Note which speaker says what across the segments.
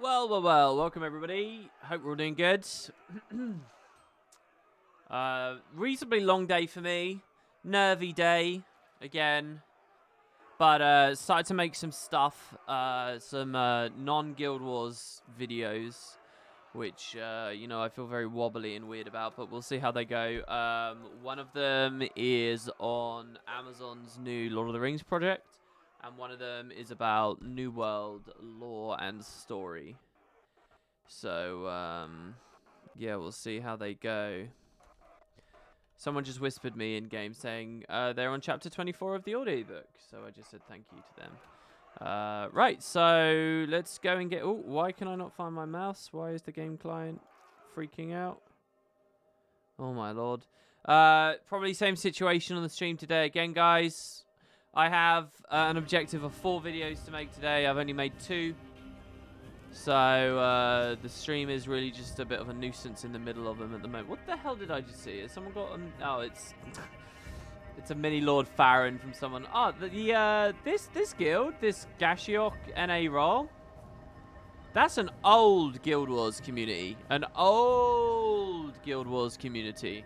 Speaker 1: Well. Welcome, everybody. Hope we're all doing good. Reasonably long day for me. Nervy day, again. But started to make some stuff, some non-Guild Wars videos, which, I feel very wobbly and weird about, but we'll see how they go. One of them is on Amazon's new Lord of the Rings project. And one of them is about New World lore and story. So, yeah, we'll see how they go. Someone just whispered me in game saying they're on chapter 24 of the audiobook. So I just said thank you to them. Right, so let's go and get... Oh, why can I not find my mouse? Why is the game client freaking out? Oh, my lord. Probably same situation on the stream today. Again, guys... I have an objective of 4 videos to make today. I've only made 2. So the stream is really just a bit of a nuisance in the middle of them at the moment. What the hell did I just see? Has someone got... oh, it's a mini Lord Farron from someone. Oh, this guild, this Gashiok NA role, that's an old Guild Wars community. An old Guild Wars community.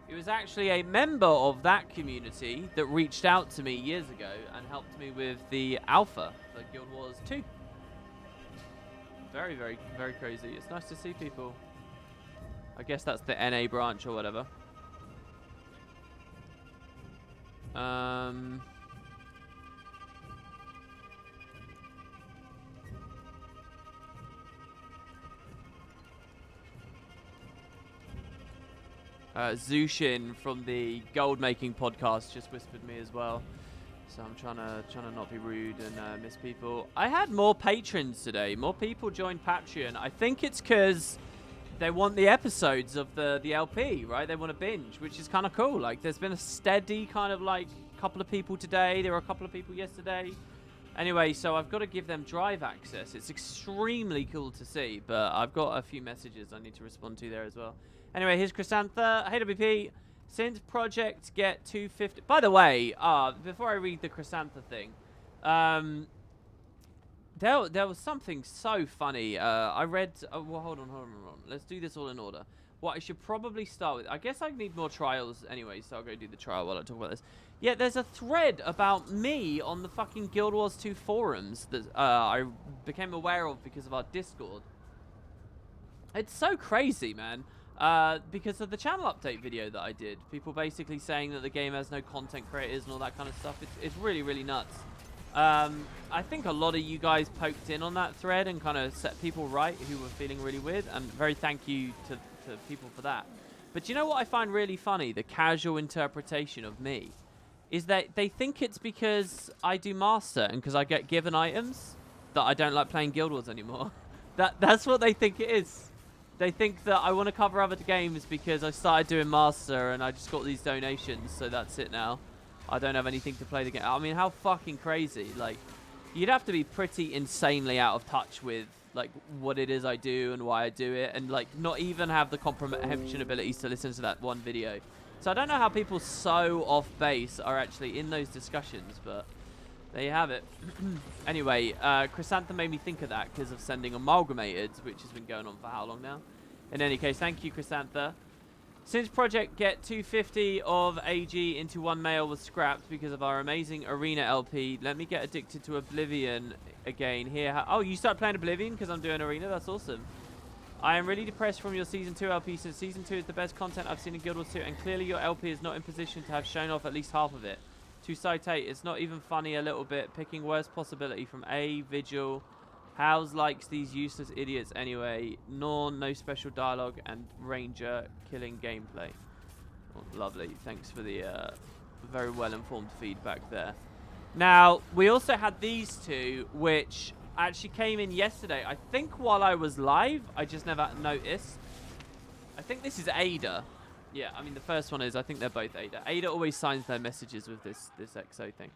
Speaker 1: He was actually a member of that community that reached out to me years ago and helped me with the alpha for Guild Wars 2. Very, very, very crazy. It's nice to see people. I guess that's the NA branch or whatever. Zushin from the Gold Making podcast just whispered me as well. So I'm trying to not be rude and miss people. I had more patrons today. More people joined Patreon. I think it's because they want the episodes of the LP, right? They want to binge, which is kind of cool. Like, there's been a steady kind of like couple of people today. There were a couple of people yesterday. Anyway, so I've got to give them drive access. It's extremely cool to see, but I've got a few messages I need to respond to there as well. Anyway, here's Chrysantha. Hey, WP. Since Project get 250... By the way, before I read the Chrysantha thing, there was something so funny. I read... well, hold on. Let's do this all in order. What I should probably start with... I guess I need more trials anyway, so I'll go do the trial while I talk about this. Yeah, there's a thread about me on the fucking Guild Wars 2 forums that I became aware of because of our Discord. It's so crazy, man. Because of the channel update video that I did. People basically saying that the game has no content creators and all that kind of stuff. It's really, really nuts. I think a lot of you guys poked in on that thread and kind of set people right who were feeling really weird. And very thank you to people for that. But you know what I find really funny? The casual interpretation of me is that they think it's because I do Master and because I get given items that I don't like playing Guild Wars anymore. That's what they think it is. They think that I want to cover other games because I started doing Master and I just got these donations, so that's it now. I don't have anything to play the game. I mean, how fucking crazy. Like, you'd have to be pretty insanely out of touch with, like, what it is I do and why I do it, and, like, not even have the comprehension abilities to listen to that one video. So I don't know how people so off base are actually in those discussions, but there you have it. Anyway, Chrysantha made me think of that because of sending Amalgamated, which has been going on for how long now? In any case, thank you, Chrysantha. Since Project Get 250 of AG into 1 mail was scrapped because of our amazing Arena LP, let me get addicted to Oblivion again. Here, oh, you start playing Oblivion because I'm doing Arena? That's awesome. I am really depressed from your Season 2 LP since Season 2 is the best content I've seen in Guild Wars 2, and clearly your LP is not in position to have shown off at least half of it. To citate, it's not even funny a little bit, picking worst possibility from A, Vigil, Howes likes these useless idiots anyway, Norn, no special dialogue, and Ranger, killing gameplay. Oh, lovely, thanks for the very well-informed feedback there. Now, we also had these two, which actually came in yesterday. I think while I was live, I just never noticed. I think this is Ada. Yeah, I mean, the first one is, I think they're both Ada. Ada always signs their messages with this XO thing.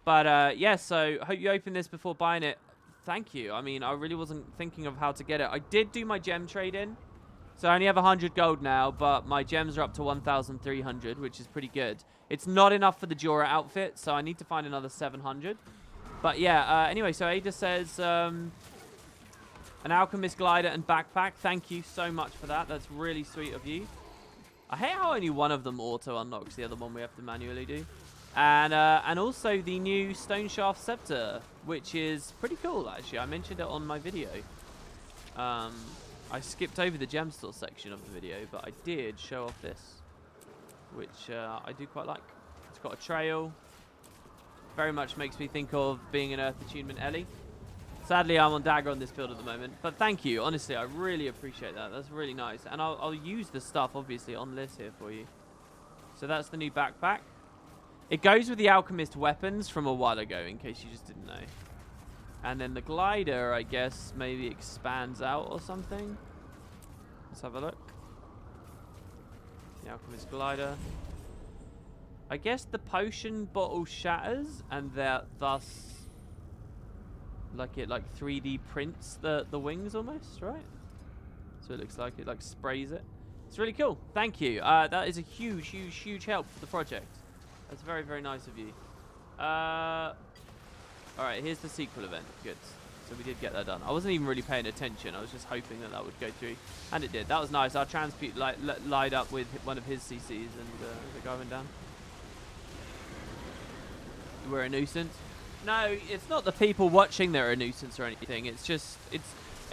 Speaker 1: But, yeah, so hope you open this before buying it. Thank you. I mean, I really wasn't thinking of how to get it. I did do my gem trade-in. So I only have 100 gold now, but my gems are up to 1,300, which is pretty good. It's not enough for the Jorah outfit, so I need to find another 700. But, yeah, anyway, so Ada says... An alchemist glider and backpack. Thank you so much for that. That's really sweet of you. I hate how only one of them auto unlocks. The other one we have to manually do. And also the new Stone Shaft Scepter, which is pretty cool, actually. I mentioned it on my video. I skipped over the gem store section of the video, but I did show off this, which I do quite like. It's got a trail. Very much makes me think of being an Earth Attunement Ellie. Sadly, I'm on Dagger on this build at the moment, but thank you. Honestly, I really appreciate that. That's really nice. And I'll use the stuff, obviously, on list here for you. So that's the new backpack. It goes with the alchemist weapons from a while ago, in case you just didn't know. And then the glider, I guess, maybe expands out or something. Let's have a look. The alchemist glider. I guess the potion bottle shatters, and thus, like it 3D prints the wings almost, right? So it looks like it sprays it. It's really cool. Thank you. That is a huge, huge, huge help for the project. That's very, very nice of you. Alright, here's the sequel event. Good. So we did get that done. I wasn't even really paying attention. I was just hoping that would go through. And it did. That was nice. Our Transmute lied up with one of his CCs and the guy went down. We're a nuisance. No, it's not the people watching that are a nuisance or anything. It's just,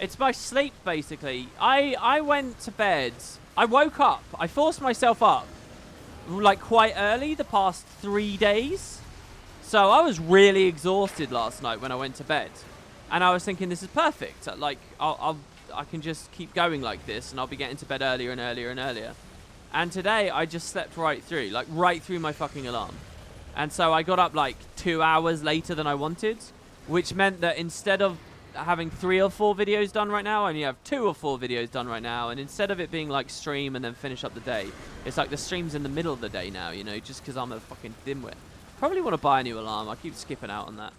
Speaker 1: it's my sleep, basically. I went to bed. I woke up. I forced myself up, like, quite early the past 3 days. So I was really exhausted last night when I went to bed. And I was thinking, this is perfect. Like, I can just keep going like this, and I'll be getting to bed earlier and earlier and earlier. And today, I just slept right through. Like, right through my fucking alarm. And so I got up like 2 hours later than I wanted, which meant that instead of having 3 or 4 videos done right now, I only have 2 or 4 videos done right now. And instead of it being like stream and then finish up the day, it's like the stream's in the middle of the day now, you know, just because I'm a fucking dimwit. Probably want to buy a new alarm. I keep skipping out on that.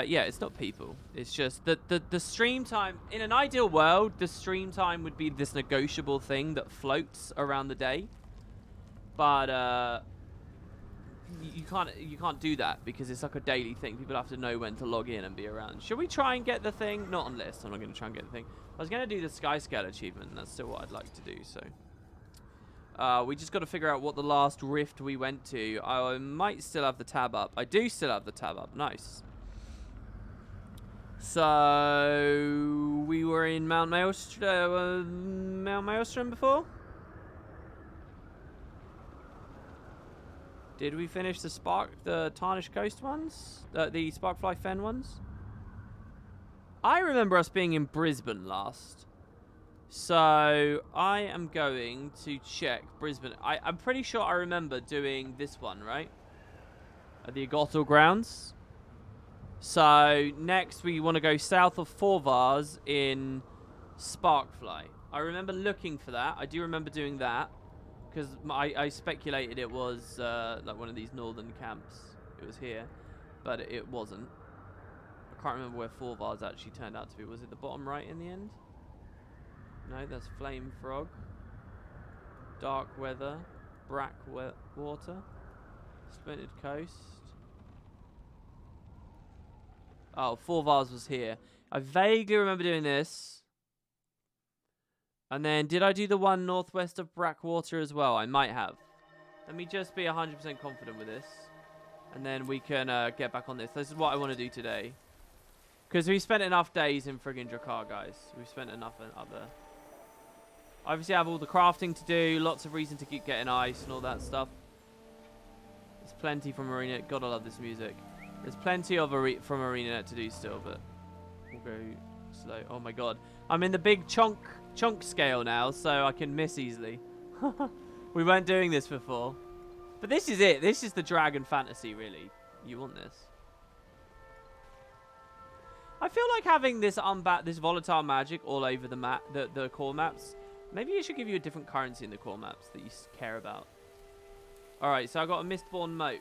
Speaker 1: Yeah, it's not people. It's just the stream time. In an ideal world, the stream time would be this negotiable thing that floats around the day. But you can't do that because it's like a daily thing. People have to know when to log in and be around. Should we try and get the thing? Not on list. I'm not going to try and get the thing. I was going to do the Skyscale achievement, and that's still what I'd like to do. So we just got to figure out what the last rift we went to. I might still have the tab up. I do still have the tab up. Nice. So we were in Mount Maelstrom before. Did we finish the Tarnished Coast ones? The Sparkfly Fen ones? I remember us being in Brisbane last. So I am going to check Brisbane. I'm pretty sure I remember doing this one, right? At the Agotal Grounds. So next we want to go south of Forvars in Sparkfly. I remember looking for that. I do remember doing that. Because I speculated it was like one of these northern camps. It was here. But it wasn't. I can't remember where Forvars actually turned out to be. Was it the bottom right in the end? No, that's Flame Frog. Dark Weather. Brack Water. Splintered Coast. Oh, Forvars was here. I vaguely remember doing this. And then, did I do the one northwest of Brackwater as well? I might have. Let me just be 100% confident with this. And then we can get back on this. This is what I want to do today. Because we spent enough days in friggin' Drakkar, guys. We've spent enough up there. Obviously, I have all the crafting to do. Lots of reason to keep getting ice and all that stuff. There's plenty from ArenaNet. Gotta love this music. There's plenty of from ArenaNet to do still, but we'll go slow. Oh my god. I'm in the big chunk scale now, so I can miss easily. We weren't doing this before. But this is it. This is the Dragon Fantasy, really. You want this. I feel like having this volatile magic all over the map, the core maps. Maybe it should give you a different currency in the core maps that you care about. Alright, so I got a Mistborn Moat.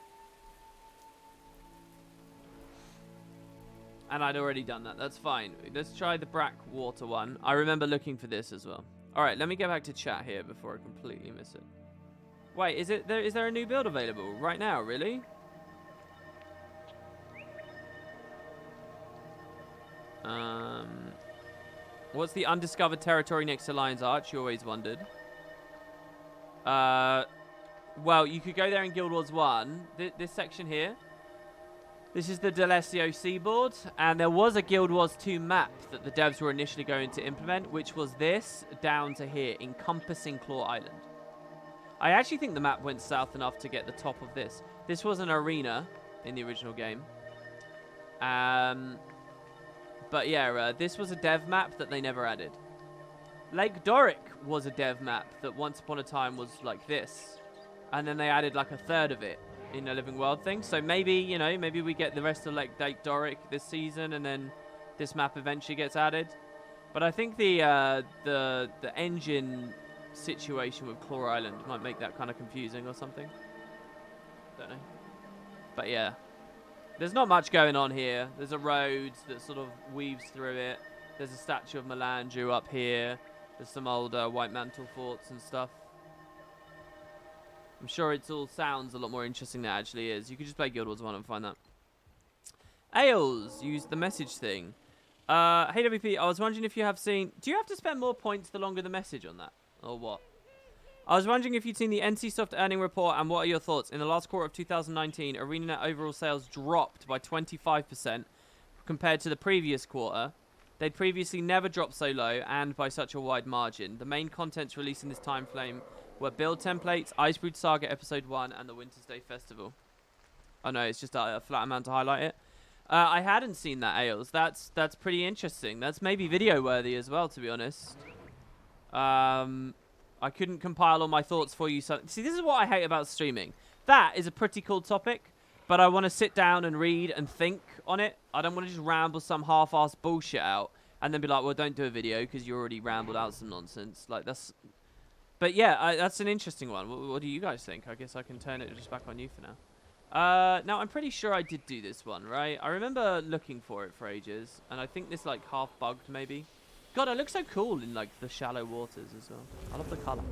Speaker 1: And I'd already done that. That's fine. Let's try the Brackwater one. I remember looking for this as well. Alright, let me get back to chat here before I completely miss it. Wait, is there a new build available right now, really? What's the undiscovered territory next to Lion's Arch? You always wondered. Well, you could go there in Guild Wars 1. This section here. This is the Delesio Seaboard, and there was a Guild Wars 2 map that the devs were initially going to implement, which was this down to here, encompassing Claw Island. I actually think the map went south enough to get the top of this. This was an arena in the original game. But yeah, this was a dev map that they never added. Lake Doric was a dev map that once upon a time was like this. And then they added like a third of it in a Living World thing. So maybe, you know, maybe we get the rest of Lake Doric this season and then this map eventually gets added. But I think the engine situation with Claw Island might make that kind of confusing or something. Don't know. But yeah. There's not much going on here. There's a road that sort of weaves through it. There's a statue of Melandru up here. There's some old White Mantle forts and stuff. I'm sure it all sounds a lot more interesting than it actually is. You could just play Guild Wars 1 and find that. Ailes used the message thing. Hey WP, I was wondering if you have seen... Do you have to spend more points the longer the message on that? Or what? I was wondering if you'd seen the NCSoft earning report and what are your thoughts? In the last quarter of 2019, ArenaNet overall sales dropped by 25% compared to the previous quarter. They'd previously never dropped so low and by such a wide margin. The main contents released in this time frame were build templates, Icebrood Saga Episode 1 and the Winter's Day Festival. Oh no, it's just a flat amount to highlight it. I hadn't seen that, Ailes. That's pretty interesting. That's maybe video worthy as well, to be honest. I couldn't compile all my thoughts for you. So, see, this is what I hate about streaming. That is a pretty cool topic, but I want to sit down and read and think on it. I don't want to just ramble some half-assed bullshit out and then be like, well, don't do a video because you already rambled out some nonsense. Like, that's... But yeah, that's an interesting one. What do you guys think? I guess I can turn it just back on you for now. Now, I'm pretty sure I did do this one, right? I remember looking for it for ages, and I think this, like, half-bugged, maybe. God, it looks so cool in, like, the shallow waters as well. I love the colour.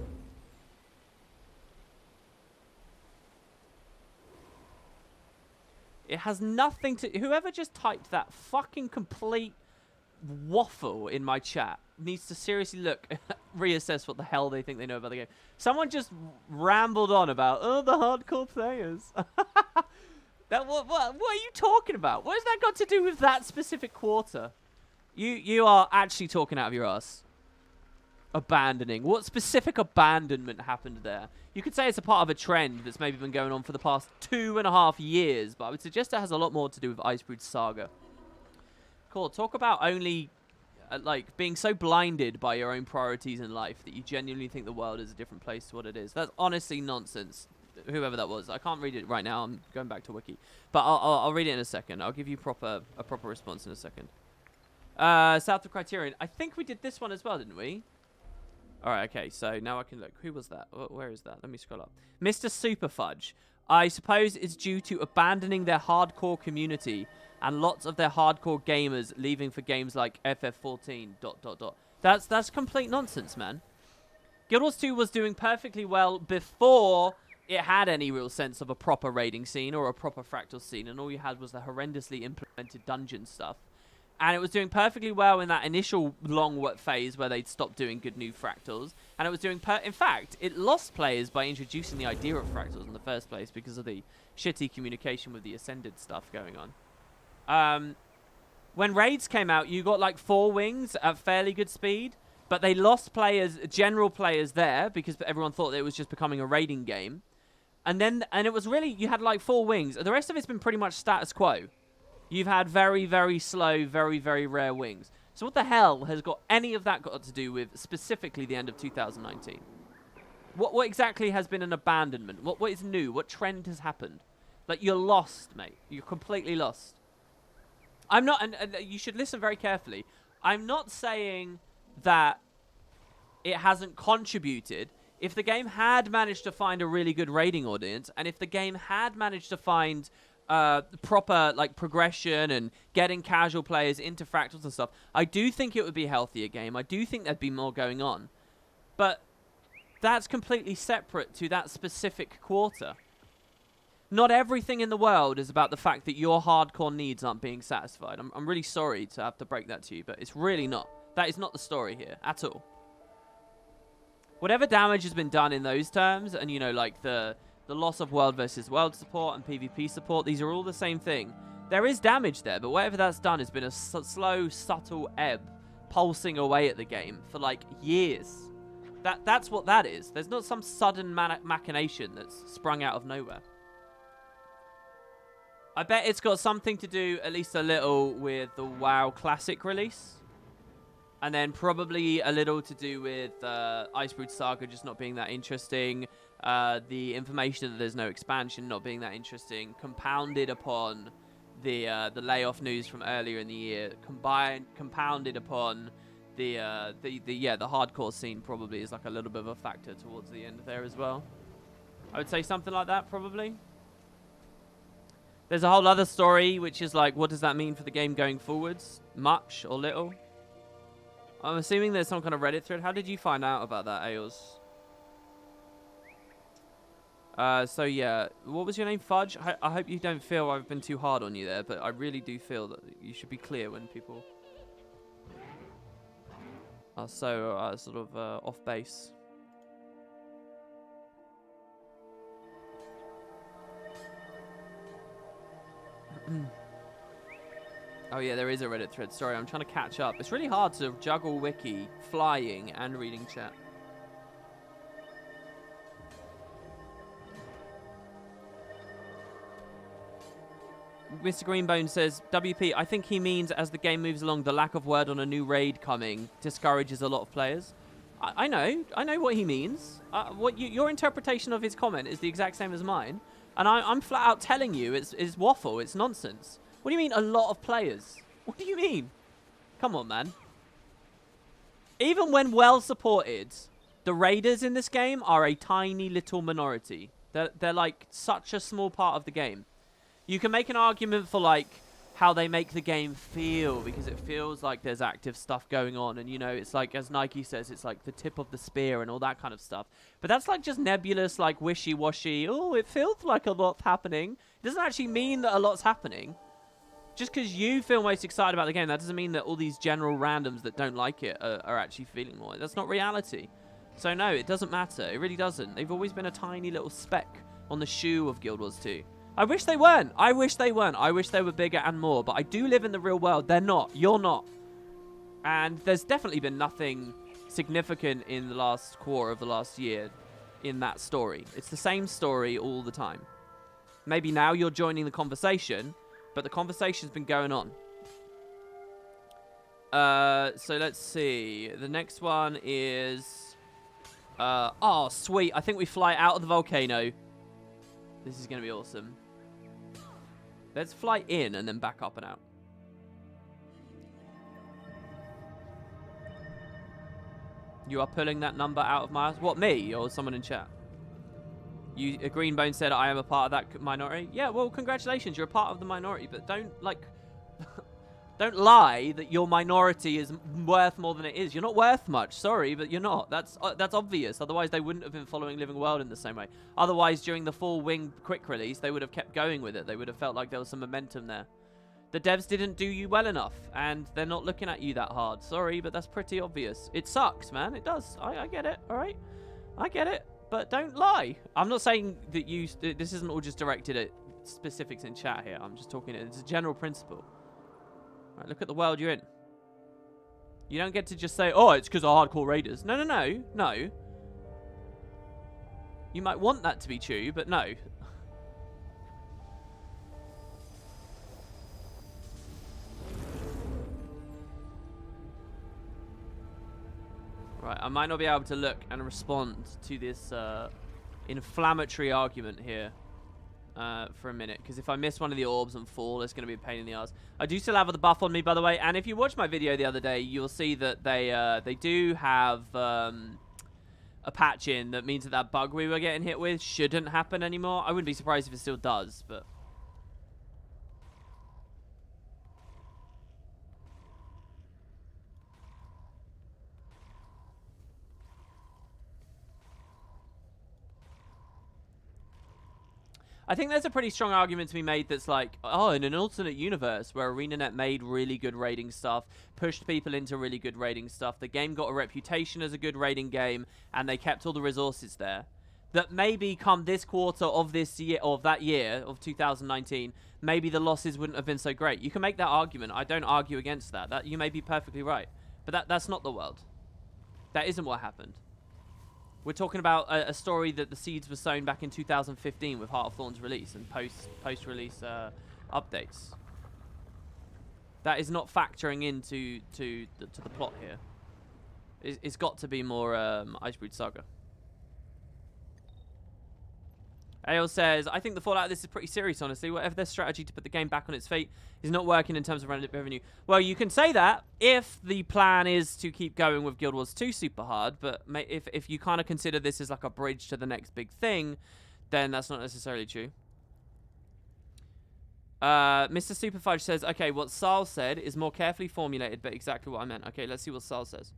Speaker 1: It has nothing to... Whoever just typed that fucking complete waffle in my chat needs to seriously look, reassess what the hell they think they know about the game. Someone just rambled on about, oh, the hardcore players. What are you talking about? What has that got to do with that specific quarter? You are actually talking out of your ass. Abandoning. What specific abandonment happened there? You could say it's a part of a trend that's maybe been going on for the past 2.5 years, but I would suggest it has a lot more to do with Icebrood Saga. Cool. Talk about only, like, being so blinded by your own priorities in life that you genuinely think the world is a different place to what it is. That's honestly nonsense. Whoever that was. I can't read it right now. I'm going back to Wiki. But I'll read it in a second. I'll give you a proper response in a second. South of Criterion. I think we did this one as well, didn't we? Alright, okay. So now I can look. Who was that? Where is that? Let me scroll up. Mr. Superfudge. I suppose it's due to abandoning their hardcore community and lots of their hardcore gamers leaving for games like FF14... ... That's complete nonsense, man. Guild Wars 2 was doing perfectly well before it had any real sense of a proper raiding scene or a proper fractal scene, and all you had was the horrendously implemented dungeon stuff. And it was doing perfectly well in that initial long phase where they'd stopped doing good new fractals. And it was doing... in fact, it lost players by introducing the idea of fractals in the first place because of the shitty communication with the Ascended stuff going on. When raids came out, you got like 4 wings at fairly good speed. But they lost players, general players there, because everyone thought that it was just becoming a raiding game. And it was really... You had like 4 wings. The rest of it's been pretty much status quo. You've had very, very slow, very, very rare wings. So what the hell has got any of that got to do with specifically the end of 2019? What exactly has been an abandonment? What is new? What trend has happened? Like, you're lost, mate. You're completely lost. I'm not... And you should listen very carefully. I'm not saying that it hasn't contributed. If the game had managed to find a really good raiding audience, and if the game had managed to find... proper like progression and getting casual players into fractals and stuff, I do think it would be a healthier game. I do think there'd be more going on, but that's completely separate to that specific quarter. Not everything in the world is about the fact that your hardcore needs aren't being satisfied. I'm really sorry to have to break that to you, but it's really not. That is not the story here at all. Whatever damage has been done in those terms, and, you know, like the loss of world versus world support and PvP support, these are all the same thing. There is damage there, but whatever that's done has been a slow, subtle ebb pulsing away at the game for, like, years. That's what that is. There's not some sudden machination that's sprung out of nowhere. I bet it's got something to do, at least a little, with the WoW Classic release. And then probably a little to do with Icebrood Saga just not being that interesting. The information that there's no expansion not being that interesting. Compounded upon the layoff news from earlier in the year. Compounded upon the hardcore scene probably is like a little bit of a factor towards the end there as well. I would say something like that probably. There's a whole other story, which is like, what does that mean for the game going forwards? Much or little? I'm assuming there's some kind of Reddit thread. How did you find out about that, Ails? So yeah, what was your name? Fudge? I hope you don't feel I've been too hard on you there, but I really do feel that you should be clear when people are so sort of off base. Oh yeah, there is a Reddit thread. Sorry, I'm trying to catch up. It's really hard to juggle wiki, flying, and reading chat. Mr. Greenbone says, WP, I think he means as the game moves along, the lack of word on a new raid coming discourages a lot of players. I know what he means. Your interpretation of his comment is the exact same as mine. And I'm flat out telling you it's waffle, it's nonsense. What do you mean a lot of players? What do you mean? Come on, man. Even when well supported, the raiders in this game are a tiny little minority. They're like such a small part of the game. You can make an argument for like how they make the game feel, because it feels like there's active stuff going on, and you know, it's like, as Nike says, it's like the tip of the spear and all that kind of stuff. But that's like just nebulous, like wishy-washy. Oh, it feels like a lot's happening. It doesn't actually mean that a lot's happening. Just because you feel most excited about the game, that doesn't mean that all these general randoms that don't like it are actually feeling more. That's not reality. So no, it doesn't matter. It really doesn't. They've always been a tiny little speck on the shoe of Guild Wars 2. I wish they weren't. I wish they weren't. I wish they were bigger and more. But I do live in the real world. They're not. You're not. And there's definitely been nothing significant in the last quarter of the last year in that story. It's the same story all the time. Maybe now you're joining the conversation, but the conversation's been going on. So let's see. The next one is... oh, sweet. I think we fly out of the volcano. This is going to be awesome. Let's fly in and then back up and out. You are pulling that number out of my... What, me? Or someone in chat? Greenbone said I am a part of that minority. Yeah, well, congratulations. You're a part of the minority. But don't, like... don't lie that your minority is worth more than it is. You're not worth much. Sorry, but you're not. That's obvious. Otherwise, they wouldn't have been following Living World in the same way. Otherwise, during the full Wing quick release, they would have kept going with it. They would have felt like there was some momentum there. The devs didn't do you well enough, and they're not looking at you that hard. Sorry, but that's pretty obvious. It sucks, man. It does. I get it, all right? I get it, but don't lie. I'm not saying that you... This isn't all just directed at specifics in chat here. I'm just talking... It's a general principle. Right, look at the world you're in. You don't get to just say, oh, it's because of hardcore raiders. No, no, no. No. You might want that to be true, but no. Right, I might not be able to look and respond to this inflammatory argument here. For a minute, because if I miss one of the orbs and fall, it's going to be a pain in the ass. I do still have the buff on me, by the way, and if you watched my video the other day, you'll see that they do have a patch in that means that bug we were getting hit with shouldn't happen anymore. I wouldn't be surprised if it still does, but... I think there's a pretty strong argument to be made that's like, oh, in an alternate universe where ArenaNet made really good raiding stuff, pushed people into really good raiding stuff, the game got a reputation as a good raiding game, and they kept all the resources there, that maybe come this quarter of this year, of that year, of 2019, maybe the losses wouldn't have been so great. You can make that argument. I don't argue against that. That you may be perfectly right. But that's not the world. That isn't what happened. We're talking about a story that the seeds were sown back in 2015 with Heart of Thorn's release and post-release updates. That is not factoring into the plot here. It's got to be more Icebreed Saga. AO says, I think the fallout of this is pretty serious, honestly. Whatever their strategy to put the game back on its feet is not working in terms of revenue. Well, you can say that if the plan is to keep going with Guild Wars 2 super hard, but if you kind of consider this as like a bridge to the next big thing, then that's not necessarily true. Mr. Superfudge says, okay, what Sal said is more carefully formulated, but exactly what I meant. Okay, let's see what Sal says.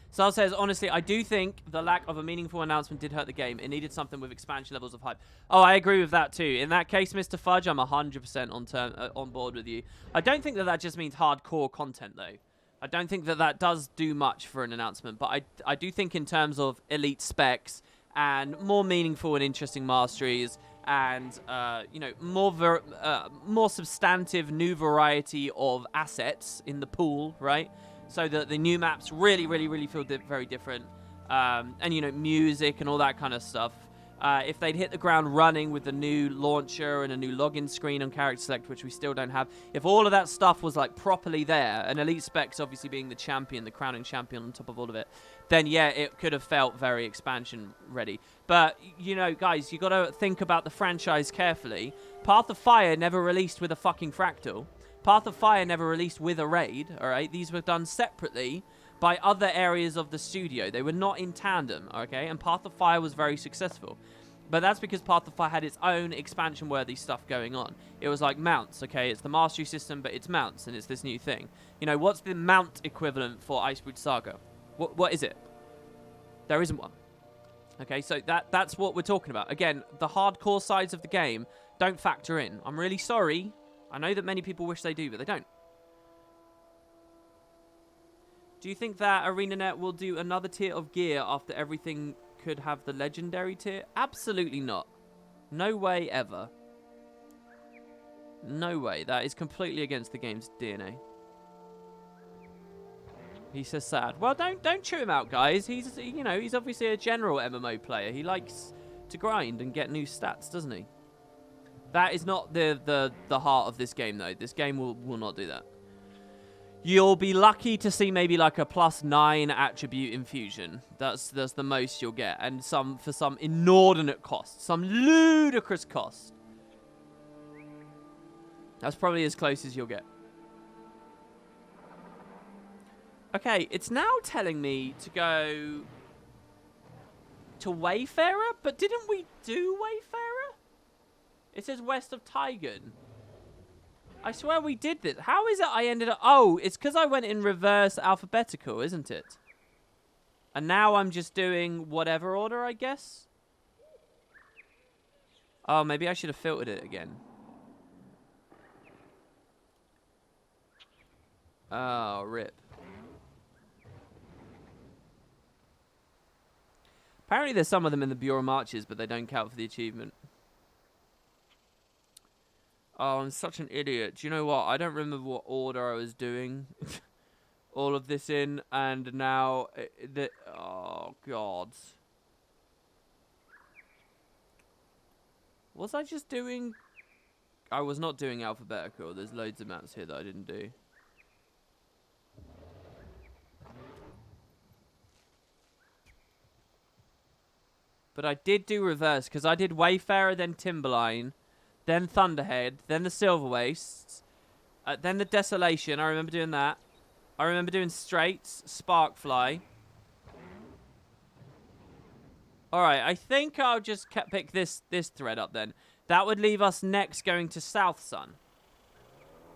Speaker 1: Sal says, honestly, I do think the lack of a meaningful announcement did hurt the game. It needed something with expansion levels of hype. Oh, I agree with that too. In that case, Mr. Fudge, I'm 100% on board with you. I don't think that just means hardcore content, though. I don't think that does do much for an announcement. But I do think in terms of elite specs and more meaningful and interesting masteries and, you know, more substantive new variety of assets in the pool, right? So that the new maps really feel very different. And, you know, music and all that kind of stuff. If they'd hit the ground running with the new launcher and a new login screen on Character Select, which we still don't have. If all of that stuff was, like, properly there, and Elite Specs obviously being the champion, the crowning champion on top of all of it, then, yeah, it could have felt very expansion ready. But, you know, guys, you got to think about the franchise carefully. Path of Fire never released with a fucking Fractal. Path of Fire never released with a raid, alright? These were done separately by other areas of the studio. They were not in tandem, okay? And Path of Fire was very successful. But that's because Path of Fire had its own expansion-worthy stuff going on. It was like mounts, okay? It's the mastery system, but it's mounts, and it's this new thing. You know, what's the mount equivalent for Icebreed Saga? What is it? There isn't one. Okay, so that's what we're talking about. Again, the hardcore sides of the game don't factor in. I'm really sorry. I know that many people wish they do, but they don't. Do you think that ArenaNet will do another tier of gear after everything could have the legendary tier? Absolutely not. No way ever. No way. That is completely against the game's DNA. He says sad. Well, don't chew him out, guys. He's, you know, he's obviously a general MMO player. He likes to grind and get new stats, doesn't he? That is not the heart of this game, though. This game will not do that. You'll be lucky to see maybe like a +9 attribute infusion. That's the most you'll get, and for some inordinate cost, some ludicrous cost. That's probably as close as you'll get. Okay, it's now telling me to go to Wayfarer, but didn't we do Wayfarer? It says west of Tygan. I swear we did this. How is it I ended up... Oh, it's because I went in reverse alphabetical, isn't it? And now I'm just doing whatever order, I guess? Oh, maybe I should have filtered it again. Oh, rip. Apparently there's some of them in the Bureau Marches, but they don't count for the achievement. Oh, I'm such an idiot. Do you know what? I don't remember what order I was doing all of this in, and now... oh, God. Was I just doing... I was not doing alphabetical. There's loads of maps here that I didn't do. But I did do reverse, because I did Wayfarer, then Timberline, then Thunderhead, then the Silver Wastes, then the Desolation. I remember doing that. I remember doing Straits, Sparkfly. Alright, I think I'll just pick this thread up then. That would leave us next going to South Sun.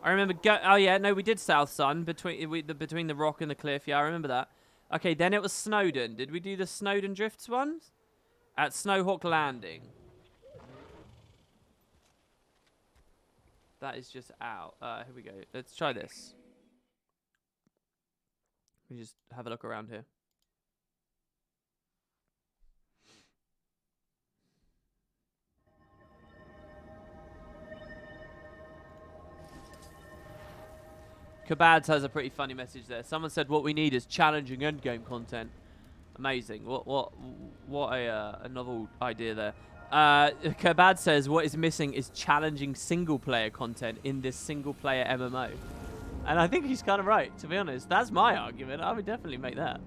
Speaker 1: I remember oh yeah, no, we did South Sun between the rock and the cliff. Yeah, I remember that. Okay, then it was Snowdon. Did we do the Snowdon Drifts ones? At Snowhawk Landing. That is just out. Here we go. Let's try this. We just have a look around here. Kabads has a pretty funny message there. Someone said what we need is challenging endgame content. Amazing. What a novel idea there. Kabad says what is missing is challenging single player content in this single player MMO. And I think he's kind of right, to be honest. That's my argument. I would definitely make that.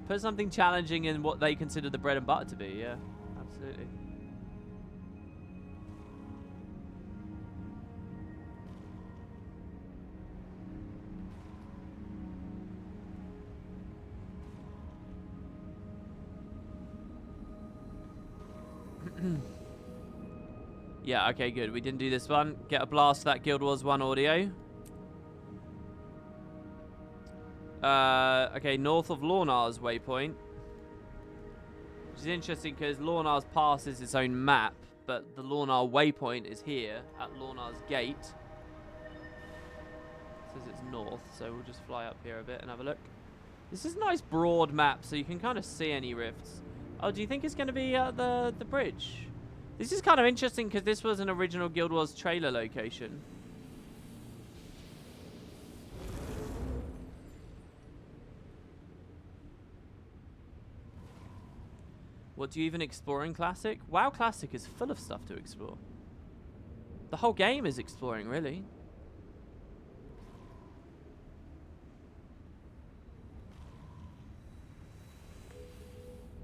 Speaker 1: Put something challenging in what they consider the bread and butter to be. Yeah, absolutely. Yeah, okay, good. We didn't do this one. Get a blast for that Guild Wars 1 audio. Okay, north of Lornar's waypoint. Which is interesting because Lornar's Pass is its own map, but the Lornar waypoint is here at Lornar's gate. It says it's north, so we'll just fly up here a bit and have a look. This is a nice broad map, so you can kind of see any rifts. Oh, do you think it's going to be the bridge? This is kind of interesting because this was an original Guild Wars trailer location. What do you even explore in Classic? WoW Classic is full of stuff to explore. The whole game is exploring, really.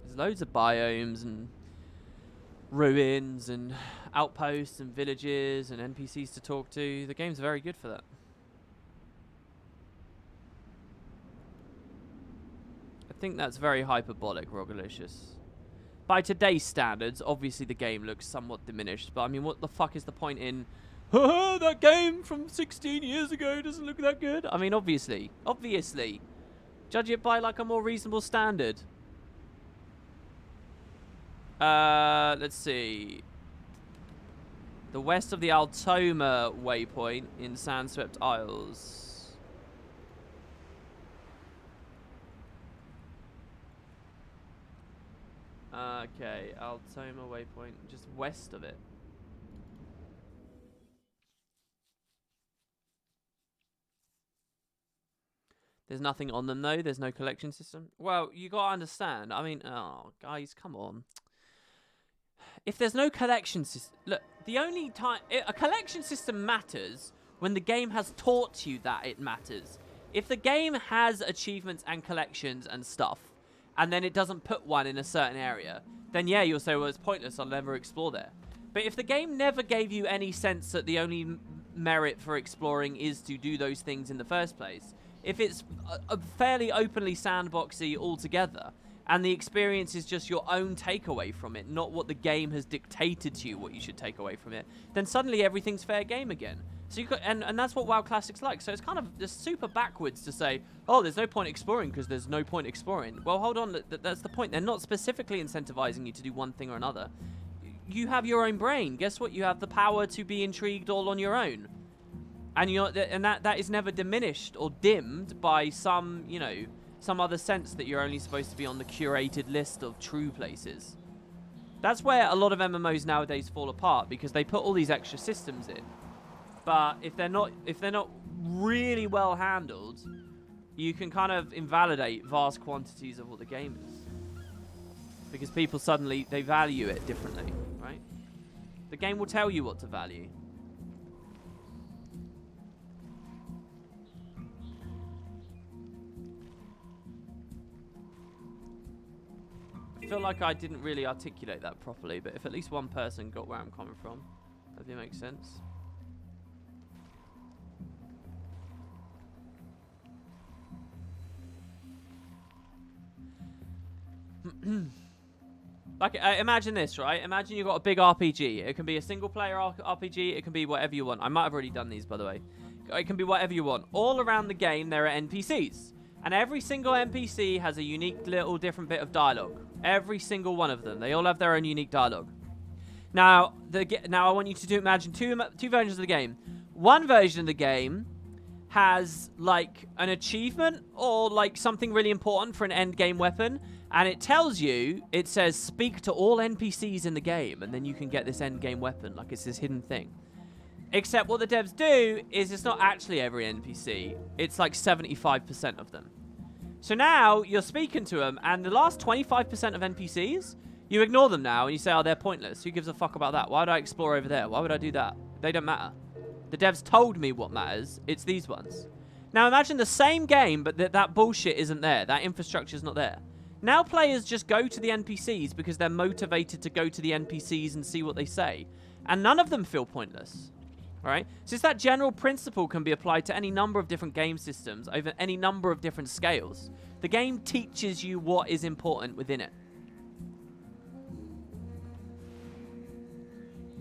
Speaker 1: There's loads of biomes and ruins and outposts and villages and NPCs to talk to. The game's very good for that. I think that's very hyperbolic, Rogalicious. By today's standards, obviously the game looks somewhat diminished, but I mean, what the fuck is the point in, that game from 16 years ago doesn't look that good? I mean, obviously. Judge it by like a more reasonable standard. Let's see. The west of the Altoma waypoint in Sandswept Isles. Okay, Altoma waypoint, just west of it. There's nothing on them though, there's no collection system. Well, you gotta understand, I mean, oh, guys, come on. If there's no collection system... Look, the only time... A collection system matters when the game has taught you that it matters. If the game has achievements and collections and stuff, and then it doesn't put one in a certain area, then yeah, you'll say, well, it's pointless, I'll never explore there. But if the game never gave you any sense that the only merit for exploring is to do those things in the first place, if it's a fairly openly sandboxy altogether, and the experience is just your own takeaway from it, not what the game has dictated to you what you should take away from it, then suddenly everything's fair game again. So you got, and that's what WoW Classic's like. So it's kind of just super backwards to say, oh, there's no point exploring because there's no point exploring. Well, hold on, that's the point. They're not specifically incentivizing you to do one thing or another. You have your own brain. Guess what? You have the power to be intrigued all on your own. And that is never diminished or dimmed by some, you know, some other sense that you're only supposed to be on the curated list of true places. That's where a lot of MMOs nowadays fall apart, because they put all these extra systems in. But if they're not really well handled, you can kind of invalidate vast quantities of what the game is. Because people suddenly, they value it differently, right? The game will tell you what to value. I feel like I didn't really articulate that properly, but if at least one person got where I'm coming from, does it make sense? Like, imagine this, right? Imagine you've got a big RPG. It can be a single-player RPG. It can be whatever you want. I might have already done these, by the way. It can be whatever you want. All around the game, there are NPCs. And every single NPC has a unique little different bit of dialogue. Every single one of them. They all have their own unique dialogue. Now, now I want you to imagine two versions of the game. One version of the game has like an achievement or like something really important for an end game weapon, and it tells you, it says speak to all NPCs in the game, and then you can get this end game weapon, like it's this hidden thing. Except what the devs do is it's not actually every NPC. It's like 75% of them. So now you're speaking to them, and the last 25% of NPCs, you ignore them now, and you say, oh, they're pointless. Who gives a fuck about that? Why would I explore over there? Why would I do that? They don't matter. The devs told me what matters. It's these ones. Now imagine the same game, but that bullshit isn't there. That infrastructure's not there. Now players just go to the NPCs because they're motivated to go to the NPCs and see what they say. And none of them feel pointless. Alright? Since that general principle can be applied to any number of different game systems over any number of different scales, the game teaches you what is important within it.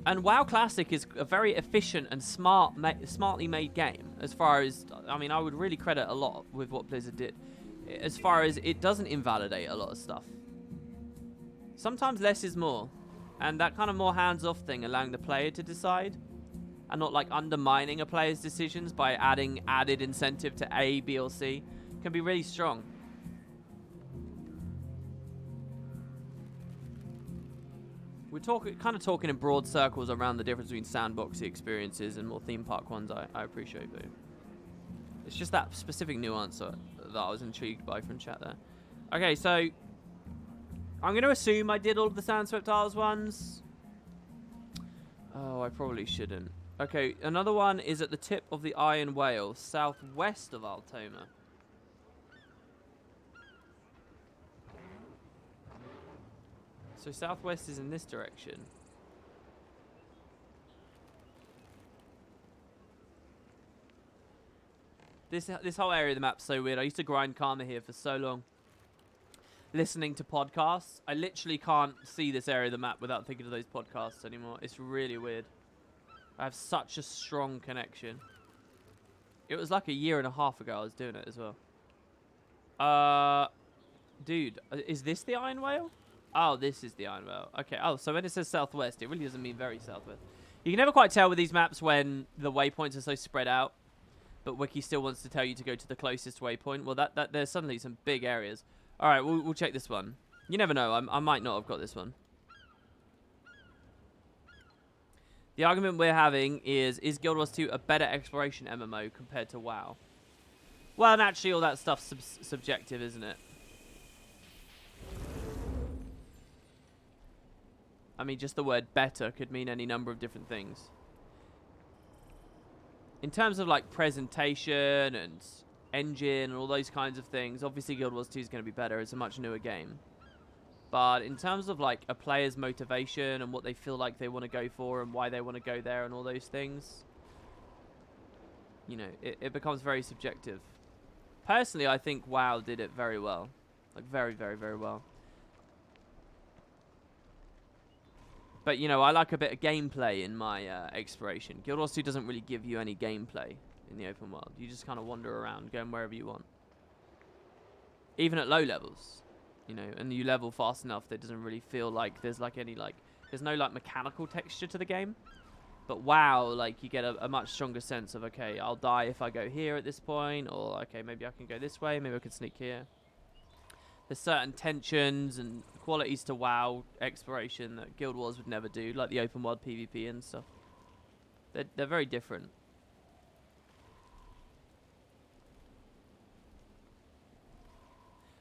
Speaker 1: And WoW Classic is a very efficient and smartly made game. As far as, I mean, I would really credit a lot with what Blizzard did. As far as it doesn't invalidate a lot of stuff. Sometimes less is more. And that kind of more hands-off thing, allowing the player to decide, and not like undermining a player's decisions by adding added incentive to A, B, or C, can be really strong. We're kind of talking in broad circles around the difference between sandboxy experiences and more theme park ones. I appreciate, but it's just that specific nuance that I was intrigued by from chat there. Okay, so I'm going to assume I did all of the Sandswept Isles ones. Oh, I probably shouldn't. Okay, another one is at the tip of the Iron Whale, southwest of Altoma. So southwest is in this direction. This whole area of the map's so weird. I used to grind Karma here for so long, listening to podcasts. I literally can't see this area of the map without thinking of those podcasts anymore. It's really weird. I have such a strong connection. It was like a year and a half ago I was doing it as well. Dude, is this the Iron Whale? Oh, this is the Iron Whale. Okay, oh, so when it says southwest, it really doesn't mean very southwest. You can never quite tell with these maps when the waypoints are so spread out, but Wiki still wants to tell you to go to the closest waypoint. Well, there's suddenly some big areas. All right, we'll check this one. You never know. I might not have got this one. The argument we're having is Guild Wars 2 a better exploration MMO compared to WoW? Well, naturally, all that stuff's subjective, isn't it? I mean, just the word better could mean any number of different things. In terms of, like, presentation and engine and all those kinds of things, obviously Guild Wars 2 is going to be better. It's a much newer game. But in terms of, like, a player's motivation and what they feel like they want to go for and why they want to go there and all those things, you know, it becomes very subjective. Personally, I think WoW did it very well. Like, very, very, very well. But, you know, I like a bit of gameplay in my exploration. Guild Wars 2 doesn't really give you any gameplay in the open world. You just kind of wander around, going wherever you want. Even at low levels. You know, and you level fast enough that it doesn't really feel like there's like any like there's no like mechanical texture to the game. But WoW, like you get a much stronger sense of, okay, I'll die if I go here at this point, or okay, maybe I can go this way, maybe I can sneak here. There's certain tensions and qualities to WoW exploration that Guild Wars would never do, like the open world PvP and stuff. They're very different.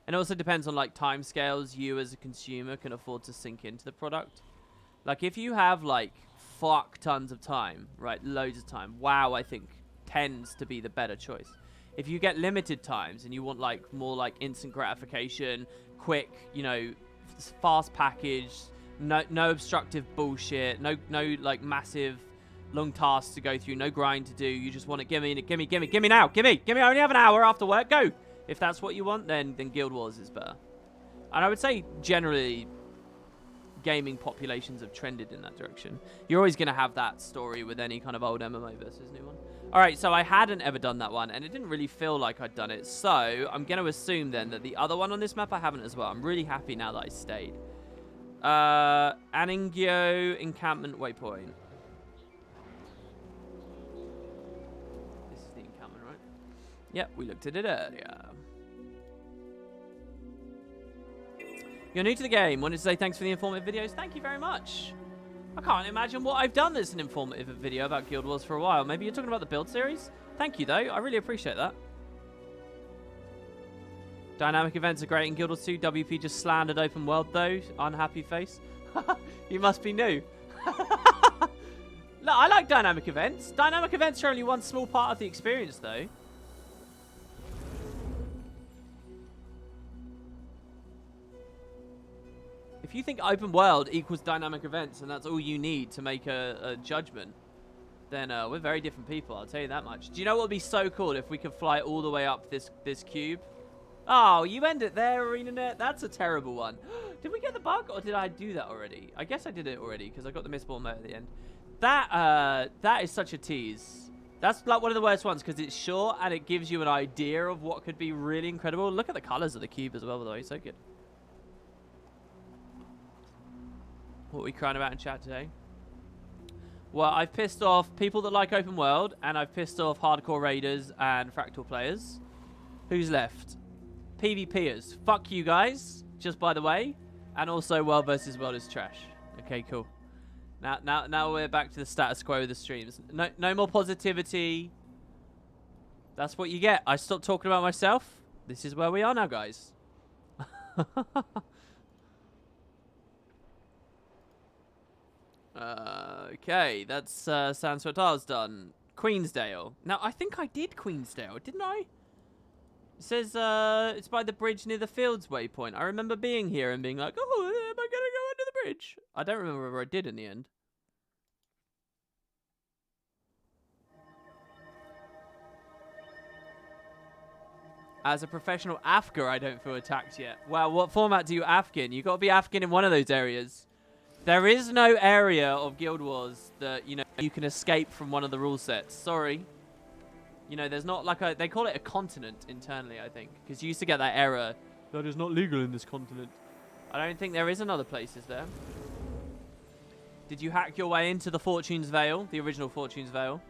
Speaker 1: And it also depends on like timescales you as a consumer can afford to sink into the product. Like if you have like fuck tons of time, right, loads of time, WoW I think tends to be the better choice. If you get limited times and you want like more like instant gratification, quick, you know, fast package, no obstructive bullshit, no like massive long tasks to go through, no grind to do, you just want it, give me now, give me, I only have an hour after work, go. If that's what you want, then Guild Wars is better. And I would say, generally, gaming populations have trended in that direction. You're always going to have that story with any kind of old MMO versus new one. All right, so I hadn't ever done that one, and it didn't really feel like I'd done it. So I'm going to assume, then, that the other one on this map, I haven't as well. I'm really happy now that I stayed. Aningyo encampment waypoint. This is the encampment, right? Yep, we looked at it earlier. You're new to the game. Wanted to say thanks for the informative videos. Thank you very much. I can't imagine what I've done that's an informative video about Guild Wars for a while. Maybe you're talking about the build series? Thank you, though. I really appreciate that. Dynamic events are great in Guild Wars 2. WP just slandered open world, though. Unhappy face. You must be new. Look, I like dynamic events. Dynamic events are only one small part of the experience, though. If you think open world equals dynamic events and that's all you need to make a judgment, then we're very different people, I'll tell you that much. Do you know what would be so cool if we could fly all the way up this cube? Oh, you end it there, ArenaNet. That's a terrible one. Did we get the bug, or did I do that already? I guess I did it already, because I got the missball mode at the end. That is such a tease. That's like one of the worst ones, because it's short, and it gives you an idea of what could be really incredible. Look at the colors of the cube as well, by the way. So good. What are we crying about in chat today? Well, I've pissed off people that like open world, and I've pissed off hardcore raiders and fractal players. Who's left? PvPers. Fuck you guys, just by the way. And also world versus world is trash. Okay, cool. Now we're back to the status quo of the streams. No more positivity. That's what you get. I stopped talking about myself. This is where we are now, guys. Okay, that's Sans Sotar's done. Queensdale. Now, I think I did Queensdale, didn't I? It says it's by the bridge near the Fields waypoint. I remember being here and being like, oh, am I going to go under the bridge? I don't remember whether I did in the end. As a professional Afghan, I don't feel attacked yet. Well, what format do you Afghan? You got to be Afghan in one of those areas. There is no area of Guild Wars that, you know, you can escape from one of the rule sets. Sorry. You know, there's not like a... They call it a continent internally, I think. Because you used to get that error. That is not legal in this continent. I don't think there is another place, is there? Did you hack your way into the Fortune's Veil? The original Fortune's Veil?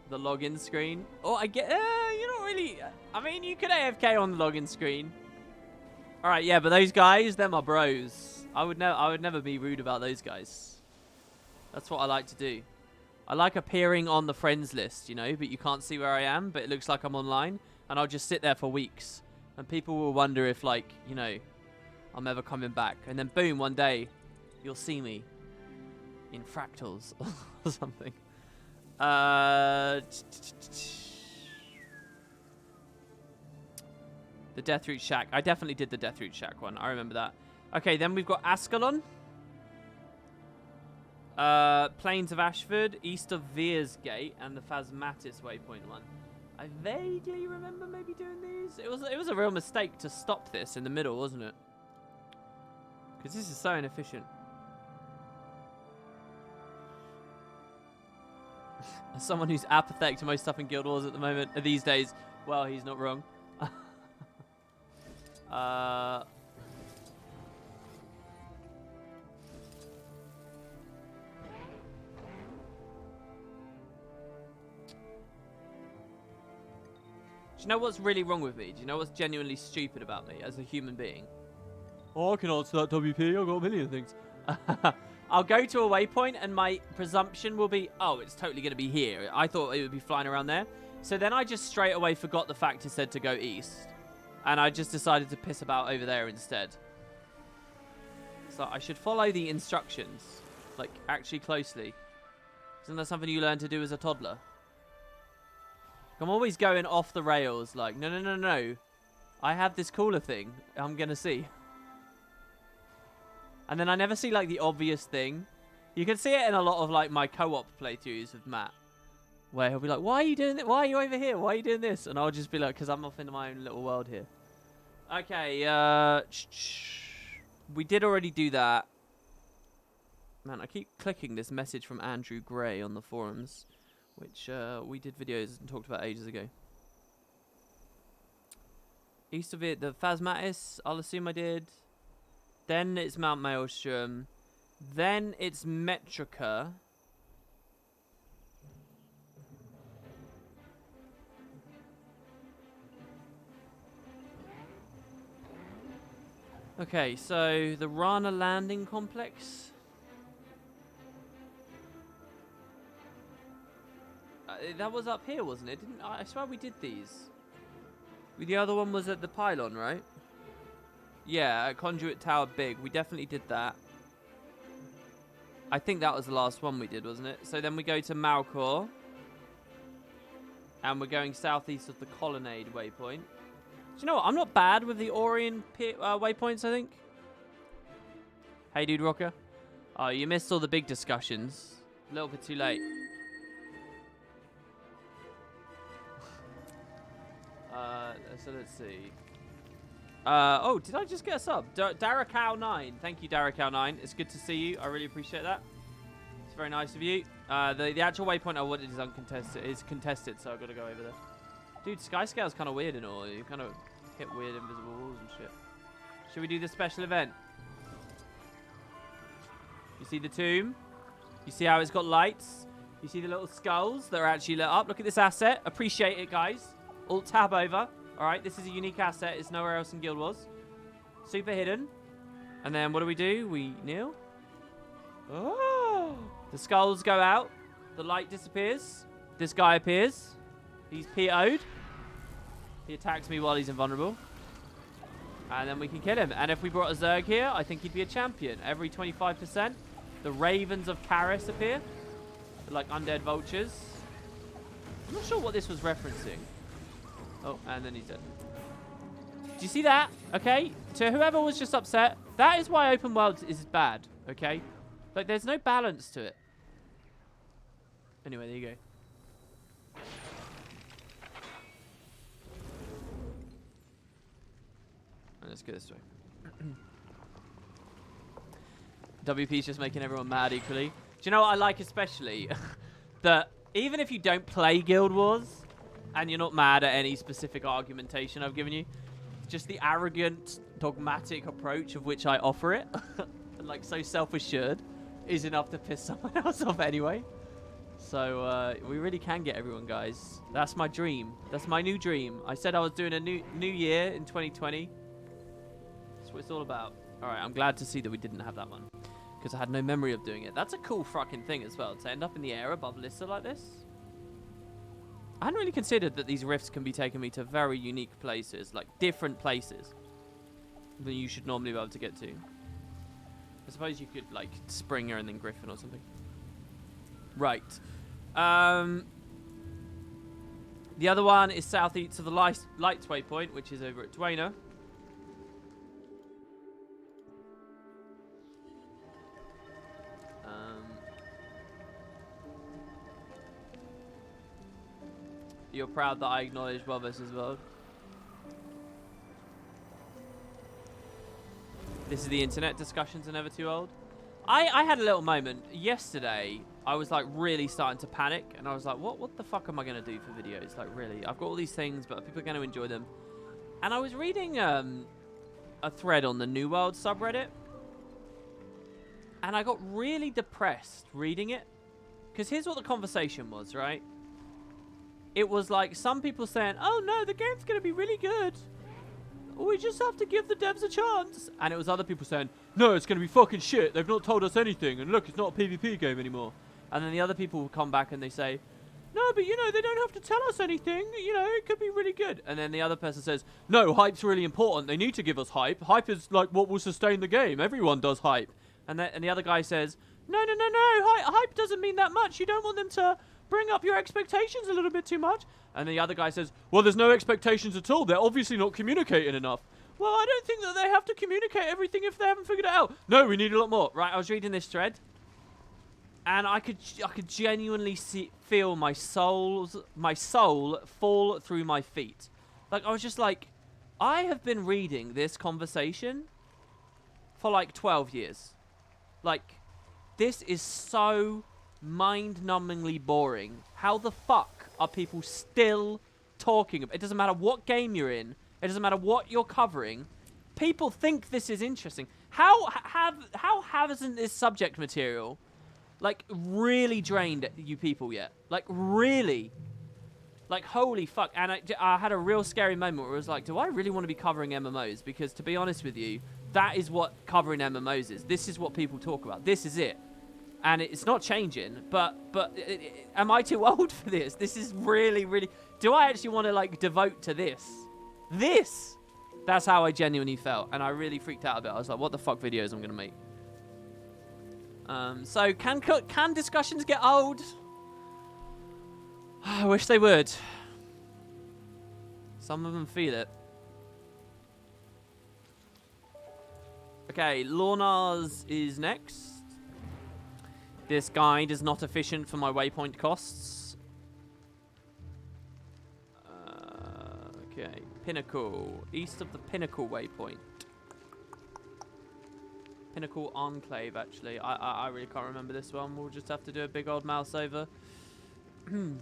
Speaker 1: The login screen? Oh, I get... you're not really... I mean, you could AFK on the login screen. Alright, yeah, but those guys, they're my bros. I would never be rude about those guys. That's what I like to do. I like appearing on the friends list, you know, but you can't see where I am, but it looks like I'm online, and I'll just sit there for weeks. And people will wonder if, like, you know, I'm ever coming back. And then, boom, one day, you'll see me in fractals or something. The Deathroot Shack. I definitely did the Deathroot Shack one. I remember that. Okay, then we've got Ascalon. Plains of Ashford, east of Veers Gate, and the Phasmatis waypoint one. I vaguely remember maybe doing these. It was a real mistake to stop this in the middle, wasn't it? Because this is so inefficient. As someone who's apathetic to most stuff in Guild Wars at the moment, these days, well, he's not wrong. Do you know what's really wrong with me? Do you know what's genuinely stupid about me as a human being? Oh, I can answer that, WP. I've got a million things. I'll go to a waypoint and my presumption will be, oh, it's totally going to be here. I thought it would be flying around there. So then I just straight away forgot the fact it said to go east. And I just decided to piss about over there instead. So I should follow the instructions, like, actually closely. Isn't that something you learn to do as a toddler? I'm always going off the rails, like, no. I have this cooler thing I'm going to see. And then I never see, like, the obvious thing. You can see it in a lot of, like, my co-op playthroughs with Matt. Where he'll be like, why are you doing this? Why are you over here? Why are you doing this? And I'll just be like, because I'm off into my own little world here. Okay, we did already do that. Man, I keep clicking this message from Andrew Gray on the forums, which we did videos and talked about ages ago. East of it, the Phasmatis, I'll assume I did. Then it's Mount Maelstrom. Then it's Metrica. Okay, so the Rana Landing Complex. That was up here, wasn't it? Didn't I swear we did these. The other one was at the pylon, right? Yeah, at Conduit Tower Big. We definitely did that. I think that was the last one we did, wasn't it? So then we go to Malcor. And we're going southeast of the Colonnade waypoint. Do you know what? I'm not bad with the Orion waypoints, I think. Hey, dude rocker. Oh, you missed all the big discussions. A little bit too late. So let's see. Oh, did I just get a sub? Daracow9. Thank you, Daracow9. It's good to see you. I really appreciate that. It's very nice of you. The actual waypoint I wanted is uncontested. Is contested, so I've got to go over there. Dude, Skyscale's kind of weird and all. You kind of hit weird invisible walls and shit. Should we do the special event? You see the tomb? You see how it's got lights? You see the little skulls that are actually lit up? Look at this asset. Appreciate it, guys. Alt tab over. Alright, this is a unique asset. It's nowhere else in Guild Wars. Super hidden. And then what do? We kneel. Oh! The skulls go out. The light disappears. This guy appears. He's PO'd. He attacks me while he's invulnerable. And then we can kill him. And if we brought a Zerg here, I think he'd be a champion. Every 25%. The Ravens of Karis appear. They're like undead vultures. I'm not sure what this was referencing. Oh, and then he's dead. Do you see that? Okay? To whoever was just upset, that is why open world is bad. Okay? Like, there's no balance to it. Anyway, there you go. Let's go this way. WP's just making everyone mad equally. Do you know what I like especially? That even if you don't play Guild Wars and you're not mad at any specific argumentation I've given you, just the arrogant, dogmatic approach of which I offer it, like so self-assured, is enough to piss someone else off anyway. So we really can get everyone, guys. That's my dream. That's my new dream. I said I was doing a new year in 2020. That's what it's all about. All right, I'm glad to see that we didn't have that one, because I had no memory of doing it. That's a cool fucking thing as well, to end up in the air above Lissa like this. I hadn't really considered that these rifts can be taking me to very unique places, like different places than you should normally be able to get to. I suppose you could, like, Springer and then Griffin or something. Right. The other one is southeast of the Lights waypoint, which is over at Dwayna. You're proud that I acknowledge World vs. World. This is the internet. Discussions are never too old. I had a little moment yesterday. I was like really starting to panic, and I was like, what the fuck am I going to do for videos? Like, really, I've got all these things, but people are going to enjoy them. And I was reading a thread on the New World subreddit, and I got really depressed reading it, because here's what the conversation was, right? It was like some people saying, oh no, the game's going to be really good. We just have to give the devs a chance. And it was other people saying, no, it's going to be fucking shit. They've not told us anything. And look, it's not a PvP game anymore. And then the other people will come back and they say, no, but you know, they don't have to tell us anything. You know, it could be really good. And then the other person says, no, hype's really important. They need to give us hype. Hype is like what will sustain the game. Everyone does hype. And the other guy says, no. Hype doesn't mean that much. You don't want them to bring up your expectations a little bit too much. And the other guy says, well, there's no expectations at all. They're obviously not communicating enough. Well, I don't think that they have to communicate everything if they haven't figured it out. No, we need a lot more. Right, I was reading this thread, and I could genuinely feel my soul fall through my feet. Like, I was just like, I have been reading this conversation for like 12 years. Like, this is so mind-numbingly boring. How the fuck are people still talking about it? Doesn't matter what game you're in. It doesn't matter what you're covering. People think this is interesting. How hasn't this subject material, like, really drained you people yet? Like, really? Like, holy fuck. And I had a real scary moment where I was like, do I really want to be covering MMOs? Because, to be honest with you, that is what covering MMOs is. This is what people talk about. This is it. And it's not changing, but am I too old for this? This is really, really... Do I actually want to, like, devote to this? This! That's how I genuinely felt. And I really freaked out a bit. I was like, what the fuck videos I'm going to make? So, can discussions get old? I wish they would. Some of them feel it. Okay, Lornars is next. This guide is not efficient for my waypoint costs. Okay, Pinnacle. East of the Pinnacle waypoint. Pinnacle Enclave, actually. I really can't remember this one. We'll just have to do a big old mouse over. I'm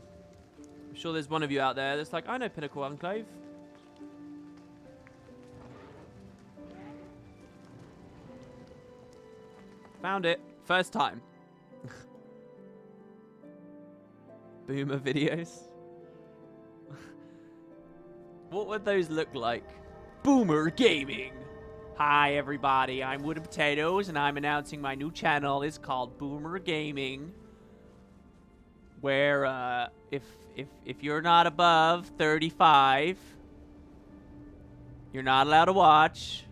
Speaker 1: sure there's one of you out there that's like, I know Pinnacle Enclave. Found it. First time. Boomer videos. What would those look like? Boomer Gaming. Hi everybody, I'm Wooden Potatoes and I'm announcing my new channel. It's called Boomer Gaming. Where if you're not above 35, you're not allowed to watch.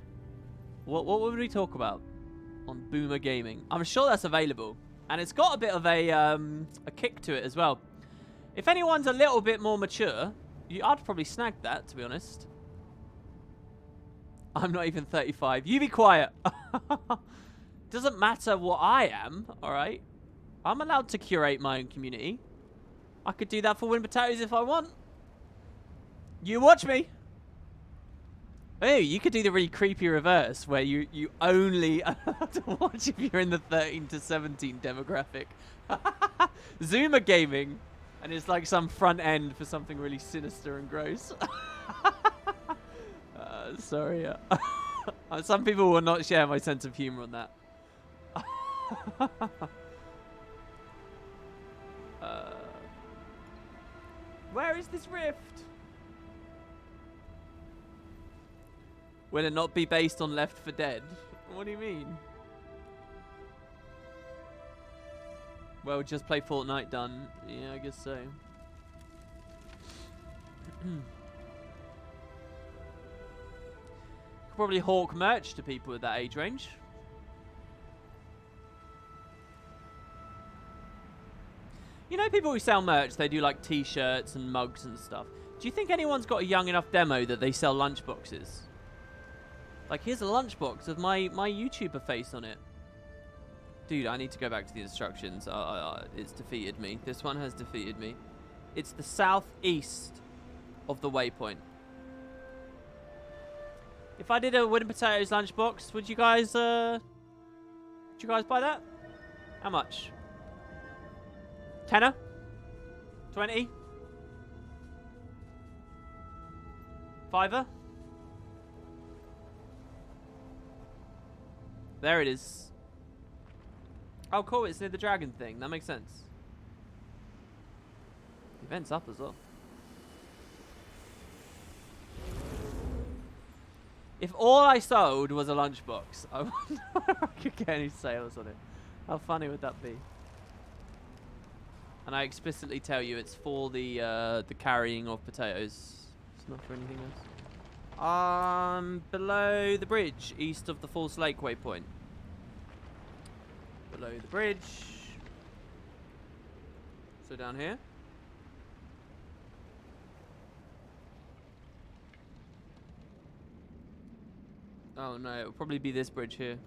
Speaker 1: What would we talk about on Boomer Gaming? I'm sure that's available. And it's got a bit of a kick to it as well. If anyone's a little bit more mature, I'd probably snag that, to be honest. I'm not even 35. You be quiet. Doesn't matter what I am, alright? I'm allowed to curate my own community. I could do that for Wooden Potatoes if I want. You watch me. Oh, you could do the really creepy reverse where you only allowed to watch if you're in the 13 to 17 demographic. Zoomer Gaming. And it's like some front end for something really sinister and gross. Sorry. Some people will not share my sense of humor on that. Where is this rift? Will it not be based on Left 4 Dead? What do you mean? Well, just play Fortnite, done. Yeah, I guess so. Could probably hawk merch to people with that age range. You know, people who sell merch, they do like t-shirts and mugs and stuff. Do you think anyone's got a young enough demo that they sell lunchboxes? Like, here's a lunchbox with my YouTuber face on it. Dude, I need to go back to the instructions. It's defeated me. This one has defeated me. It's the southeast of the waypoint. If I did a Wooden Potatoes lunchbox, would you guys buy that? How much? Tenner? 20? Fiver? There it is. Oh, cool. It's near the dragon thing. That makes sense. The event's up as well. If all I sold was a lunchbox, I wonder if I could get any sales on it. How funny would that be? And I explicitly tell you it's for the carrying of potatoes. It's not for anything else. Below the bridge, east of the False Lake waypoint. Below the bridge. So down here. Oh no, it'll probably be this bridge here.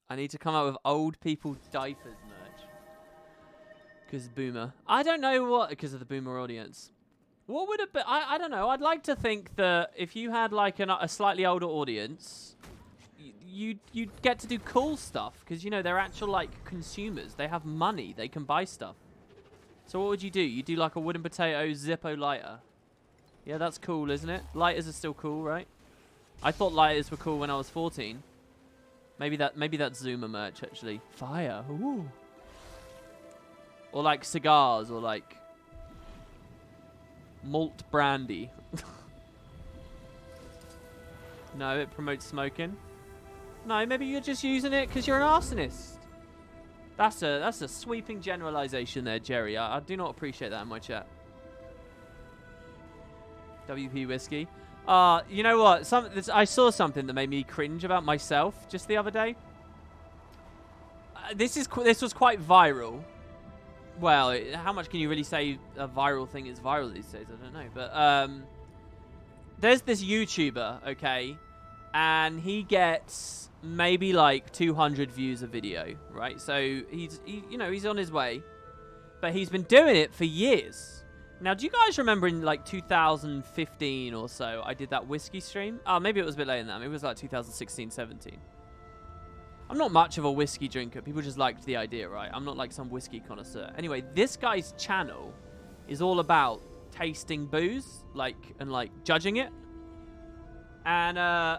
Speaker 1: I need to come up with old people diapers merch. Because boomer. I don't know what, because of the boomer audience. What would it be? I don't know. I'd like to think that if you had like a slightly older audience, you'd get to do cool stuff. Because, you know, they're actual like consumers. They have money. They can buy stuff. So what would you do? You do like a Wooden Potato Zippo lighter. Yeah, that's cool, isn't it? Lighters are still cool, right? I thought lighters were cool when I was 14. Maybe that's Zuma merch, actually. Fire. Ooh. Or like cigars, or like malt brandy. No, it promotes smoking. No, maybe you're just using it because you're an arsonist. That's a sweeping generalization there, Jerry. I do not appreciate that in my chat. WP whiskey. You know what? I saw something that made me cringe about myself just the other day. This was quite viral. Well, how much can you really say a viral thing is viral these days? I don't know. But there's this YouTuber, okay, and he gets maybe like 200 views a video, right? So he's on his way, but he's been doing it for years. Now, do you guys remember in like 2015 or so, I did that whiskey stream? Oh, maybe it was a bit later than that. Maybe it was like 2016, 17. I'm not much of a whiskey drinker. People just liked the idea, right? I'm not like some whiskey connoisseur. Anyway, this guy's channel is all about tasting booze, and judging it. And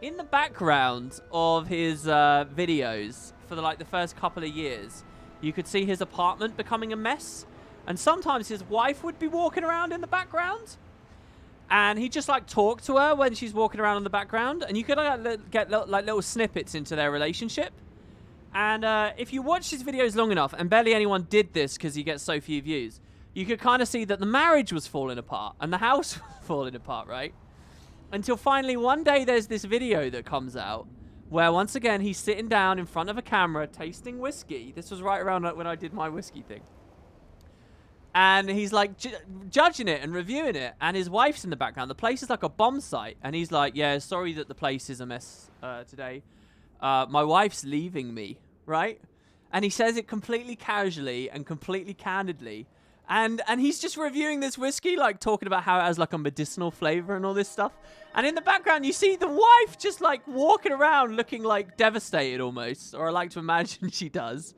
Speaker 1: in the background of his videos for the first couple of years, you could see his apartment becoming a mess. And sometimes his wife would be walking around in the background. And he just talk to her when she's walking around in the background. And you could get little snippets into their relationship. And if you watch his videos long enough, and barely anyone did this because he gets so few views, you could kind of see that the marriage was falling apart and the house was falling apart, right? Until finally one day there's this video that comes out where once again he's sitting down in front of a camera tasting whiskey. This was right around when I did my whiskey thing. And he's judging it and reviewing it. And his wife's in the background. The place is like a bomb site. And he's like, yeah, sorry that the place is a mess today. My wife's leaving me, right? And he says it completely casually and completely candidly. And he's just reviewing this whiskey, talking about how it has a medicinal flavor and all this stuff. And in the background, you see the wife just walking around looking devastated almost. Or I like to imagine she does.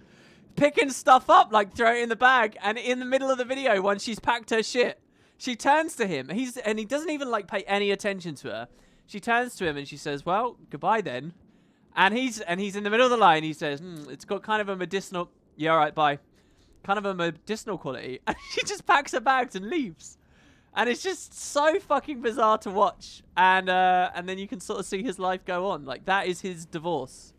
Speaker 1: Picking stuff up, throw it in the bag. And in the middle of the video, once she's packed her shit, she turns to him. And he doesn't even pay any attention to her. She turns to him and she says, well, goodbye then. And he's in the middle of the line. He says, it's got kind of a medicinal... Yeah, all right, bye. Kind of a medicinal quality. And she just packs her bags and leaves. And it's just so fucking bizarre to watch. And then you can sort of see his life go on. That is his divorce.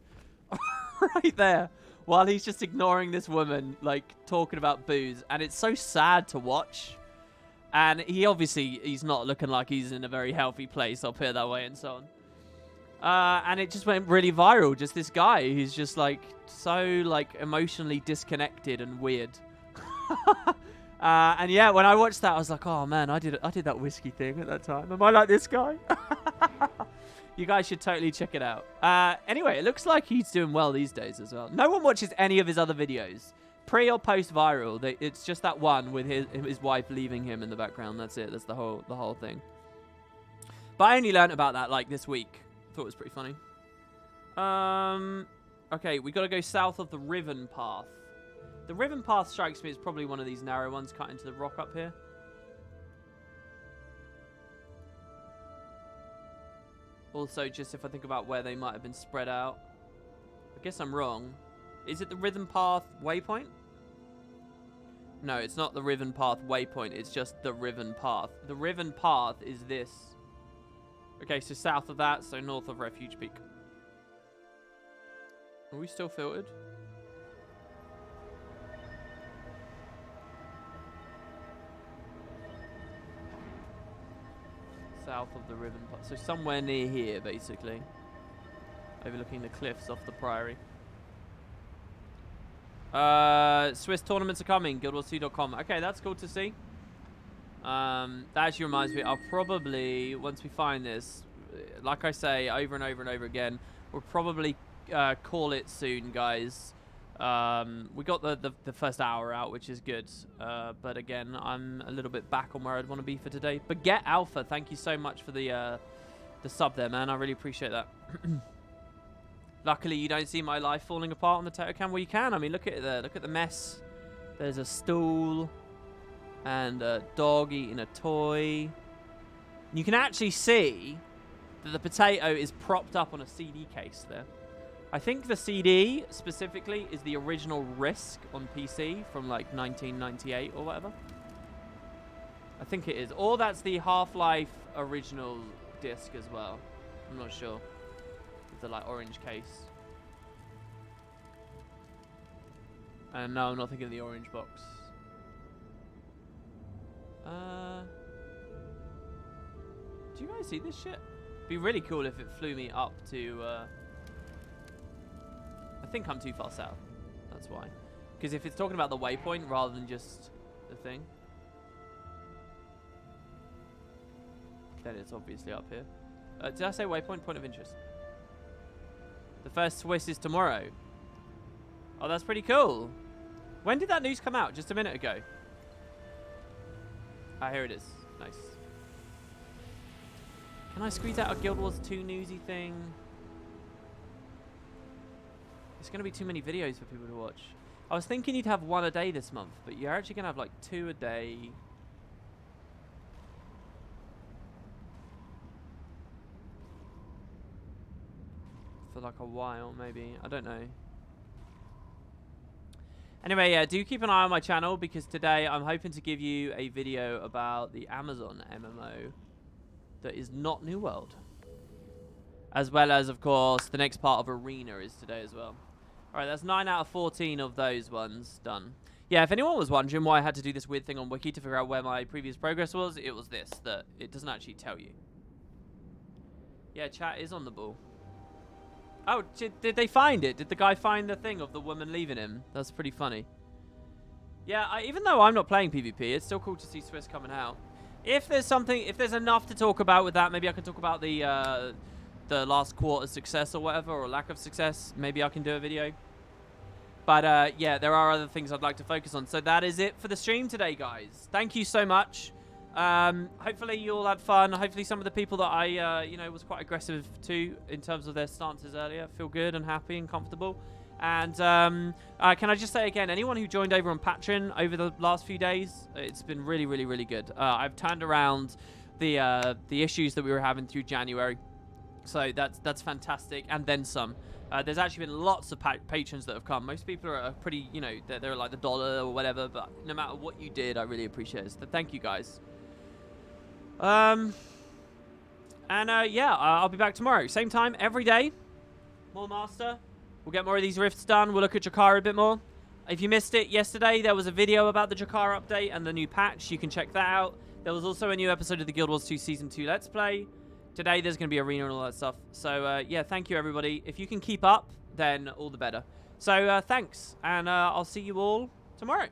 Speaker 1: Right there. While he's just ignoring this woman, talking about booze. And it's so sad to watch. And he's not looking like he's in a very healthy place, I'll put it that way, and so on. And it just went really viral. Just this guy who's just so emotionally disconnected and weird. And yeah, when I watched that, I was like, oh man, I did that whiskey thing at that time. Am I like this guy? You guys should totally check it out. Anyway, it looks like he's doing well these days as well. No one watches any of his other videos. Pre or post viral. It's just that one with his wife leaving him in the background. That's it. That's the whole thing. But I only learned about that this week. Thought it was pretty funny. Okay, we got to go south of the Riven Path. The Riven Path strikes me as probably one of these narrow ones cut into the rock up here. Also, just if I think about where they might have been spread out. I guess I'm wrong. Is it the Riven Path waypoint? No, it's not the Riven Path waypoint. It's just the Riven Path. The Riven Path is this. Okay, so south of that, so north of Refuge Peak. Are we still filtered? South of the Riven Path. So somewhere near here, basically. Overlooking the cliffs off the Priory. Swiss tournaments are coming. GuildWars2.com. Okay, that's cool to see. That actually reminds me, I'll probably, once we find this, like I say over and over and over again, we'll probably call it soon, guys. We got the first hour out, which is good. But again, I'm a little bit back on where I'd want to be for today. But Get Alpha, thank you so much for the sub there, man. I really appreciate that. Luckily, you don't see my life falling apart on the Tato Cam. Well, you can. I mean, look at it there. Look at the mess. There's a stool. And a dog eating a toy. You can actually see that the potato is propped up on a CD case there. I think the CD specifically is the original Risk on PC from like 1998 or whatever. I think it is. Or that's the Half-Life original disc as well. I'm not sure. With the like orange case. And no, I'm not thinking of the orange box. Do you guys see this shit? It'd be really cool if it flew me up to... I think I'm too far south. That's why. Because if it's talking about the waypoint rather than just the thing, then it's obviously up here. Did I say waypoint? Point of interest. The first Swiss is tomorrow. Oh, that's pretty cool. When did that news come out? Just a minute ago. Ah, here it is. Nice. Can I squeeze out a Guild Wars 2 newsy thing? It's going to be too many videos for people to watch. I was thinking you'd have 1 a day this month, but you're actually going to have like 2 a day. For like a while, maybe. I don't know. Anyway, yeah, do keep an eye on my channel because today I'm hoping to give you a video about the Amazon MMO that is not New World. As well as, of course, the next part of Arena is today as well. Alright, that's 9 out of 14 of those ones done. Yeah, if anyone was wondering why I had to do this weird thing on Wiki to figure out where my previous progress was, it was this, that it doesn't actually tell you. Yeah, chat is on the ball. Oh, did they find it? Did the guy find the thing of the woman leaving him? That's pretty funny. Yeah, even though I'm not playing PvP, it's still cool to see Swiss coming out. If there's enough to talk about with that, maybe I can talk about the last quarter's success or whatever, or lack of success. Maybe I can do a video. But yeah, there are other things I'd like to focus on. So that is it for the stream today, guys. Thank you so much. Hopefully you all had fun. Hopefully some of the people that I, was quite aggressive to in terms of their stances earlier feel good and happy and comfortable. And can I just say again, anyone who joined over on Patreon over the last few days, it's been really, really, really good. I've turned around the issues that we were having through January. So that's fantastic. And then some. There's actually been lots of patrons that have come. Most people are pretty, they're like the dollar or whatever. But no matter what you did, I really appreciate it. So thank you, guys. Yeah, I'll be back tomorrow. Same time, every day. More Master. We'll get more of these rifts done. We'll look at Jakara a bit more. If you missed it yesterday, there was a video about the Jakara update and the new patch. You can check that out. There was also a new episode of the Guild Wars 2 Season 2 Let's Play. Today, there's going to be Arena and all that stuff. So, yeah, thank you, everybody. If you can keep up, then all the better. So, thanks. And I'll see you all tomorrow.